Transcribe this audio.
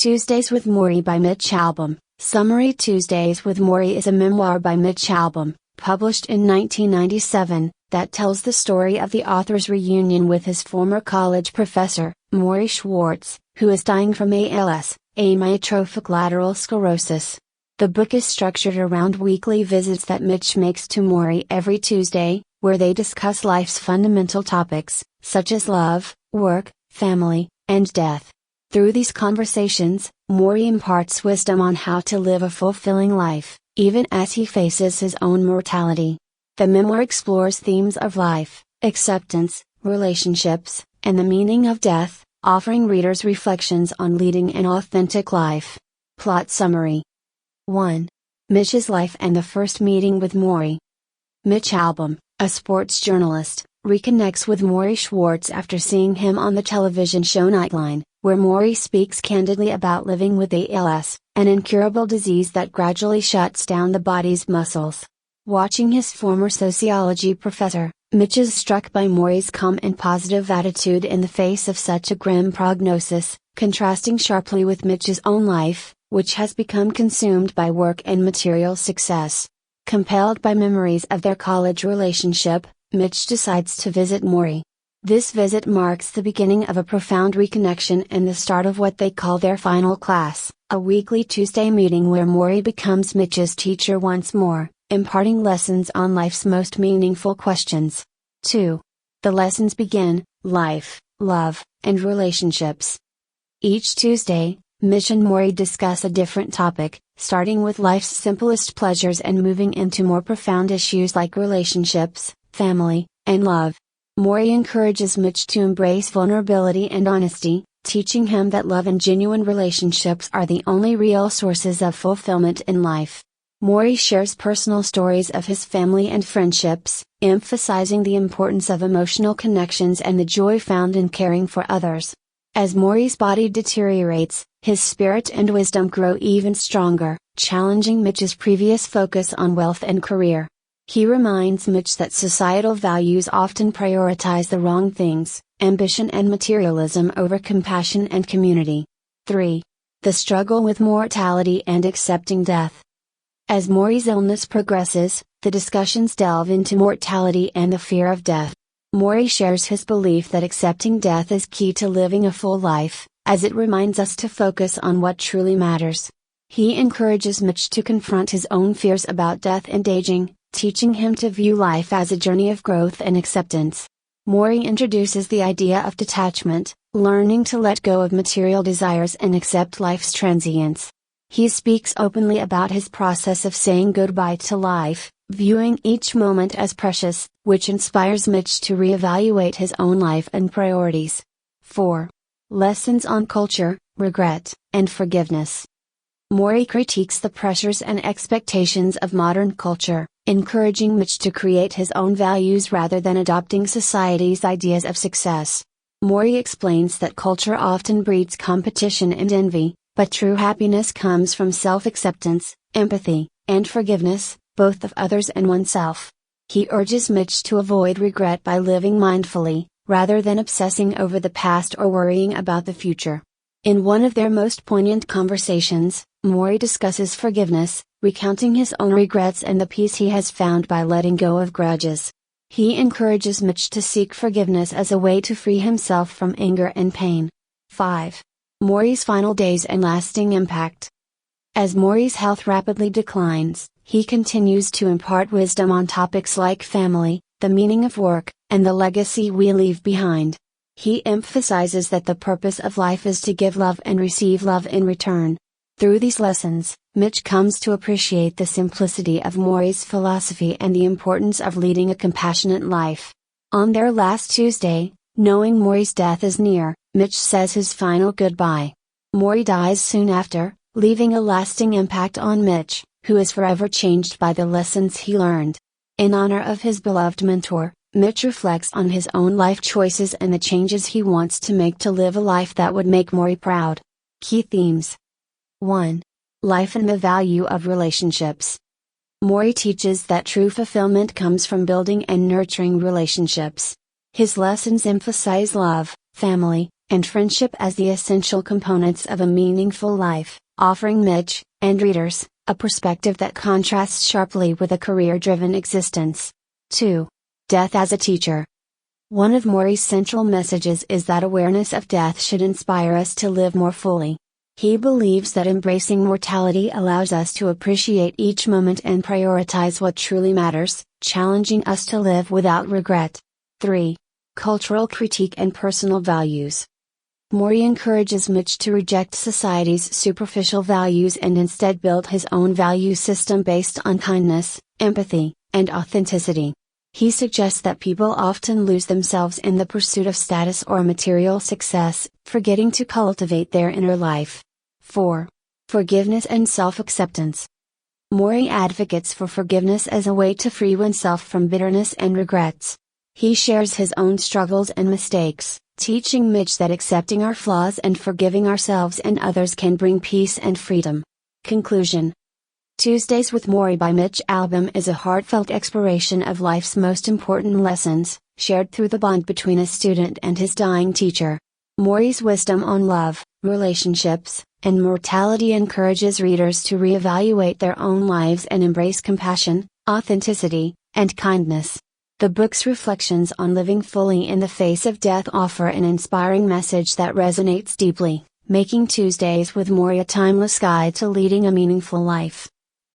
Tuesdays with Morrie by Mitch Albom. Summary: Tuesdays with Morrie is a memoir by Mitch Albom, published in 1997, that tells the story of the author's reunion with his former college professor, Morrie Schwartz, who is dying from ALS, amyotrophic lateral sclerosis. The book is structured around weekly visits that Mitch makes to Morrie every Tuesday, where they discuss life's fundamental topics, such as love, work, family, and death. Through these conversations, Morrie imparts wisdom on how to live a fulfilling life, even as he faces his own mortality. The memoir explores themes of life, acceptance, relationships, and the meaning of death, offering readers reflections on leading an authentic life. Plot summary. 1. Mitch's life and the first meeting with Morrie. Mitch Albom, a sports journalist, reconnects with Morrie Schwartz after seeing him on the television show Nightline, where Morrie speaks candidly about living with ALS, an incurable disease that gradually shuts down the body's muscles. Watching his former sociology professor, Mitch is struck by Morrie's calm and positive attitude in the face of such a grim prognosis, contrasting sharply with Mitch's own life, which has become consumed by work and material success. Compelled by memories of their college relationship, Mitch decides to visit Morrie. This visit marks the beginning of a profound reconnection and the start of what they call their final class, a weekly Tuesday meeting where Morrie becomes Mitch's teacher once more, imparting lessons on life's most meaningful questions. 2. The lessons begin: life, love, and relationships. Each Tuesday, Mitch and Morrie discuss a different topic, starting with life's simplest pleasures and moving into more profound issues like relationships, family, and love. Morrie encourages Mitch to embrace vulnerability and honesty, teaching him that love and genuine relationships are the only real sources of fulfillment in life. Morrie shares personal stories of his family and friendships, emphasizing the importance of emotional connections and the joy found in caring for others. As Morrie's body deteriorates, his spirit and wisdom grow even stronger, challenging Mitch's previous focus on wealth and career. He reminds Mitch that societal values often prioritize the wrong things, ambition and materialism over compassion and community. 3. The struggle with mortality and accepting death. As Morrie's illness progresses, the discussions delve into mortality and the fear of death. Morrie shares his belief that accepting death is key to living a full life, as it reminds us to focus on what truly matters. He encourages Mitch to confront his own fears about death and aging, teaching him to view life as a journey of growth and acceptance. Morrie introduces the idea of detachment, learning to let go of material desires and accept life's transience. He speaks openly about his process of saying goodbye to life, viewing each moment as precious, which inspires Mitch to reevaluate his own life and priorities. 4. Lessons on culture, regret, and forgiveness. Morrie critiques the pressures and expectations of modern culture, encouraging Mitch to create his own values rather than adopting society's ideas of success. Morrie explains that culture often breeds competition and envy, but true happiness comes from self-acceptance, empathy, and forgiveness, both of others and oneself. He urges Mitch to avoid regret by living mindfully, rather than obsessing over the past or worrying about the future. In one of their most poignant conversations, Morrie discusses forgiveness, recounting his own regrets and the peace he has found by letting go of grudges. He encourages Mitch to seek forgiveness as a way to free himself from anger and pain. 5. Morrie's final days and lasting impact. As Morrie's health rapidly declines, he continues to impart wisdom on topics like family, the meaning of work, and the legacy we leave behind. He emphasizes that the purpose of life is to give love and receive love in return. Through these lessons, Mitch comes to appreciate the simplicity of Morrie's philosophy and the importance of leading a compassionate life. On their last Tuesday, knowing Morrie's death is near, Mitch says his final goodbye. Morrie dies soon after, leaving a lasting impact on Mitch, who is forever changed by the lessons he learned. In honor of his beloved mentor, Mitch reflects on his own life choices and the changes he wants to make to live a life that would make Morrie proud. Key themes. 1. Life and the value of relationships. Morrie teaches that true fulfillment comes from building and nurturing relationships. His lessons emphasize love, family, and friendship as the essential components of a meaningful life, offering Mitch, and readers, a perspective that contrasts sharply with a career-driven existence. 2. Death as a teacher. One of Morrie's central messages is that awareness of death should inspire us to live more fully. He believes that embracing mortality allows us to appreciate each moment and prioritize what truly matters, challenging us to live without regret. 3. Cultural critique and personal values. Morrie encourages Mitch to reject society's superficial values and instead build his own value system based on kindness, empathy, and authenticity. He suggests that people often lose themselves in the pursuit of status or material success, forgetting to cultivate their inner life. 4. Forgiveness and self-acceptance. Morrie advocates for forgiveness as a way to free oneself from bitterness and regrets. He shares his own struggles and mistakes, teaching Mitch that accepting our flaws and forgiving ourselves and others can bring peace and freedom. Conclusion. Tuesdays with Morrie by Mitch Albom is a heartfelt exploration of life's most important lessons, shared through the bond between a student and his dying teacher. Morrie's wisdom on love, relationships, and mortality encourages readers to reevaluate their own lives and embrace compassion, authenticity, and kindness. The book's reflections on living fully in the face of death offer an inspiring message that resonates deeply, making Tuesdays with Morrie a timeless guide to leading a meaningful life.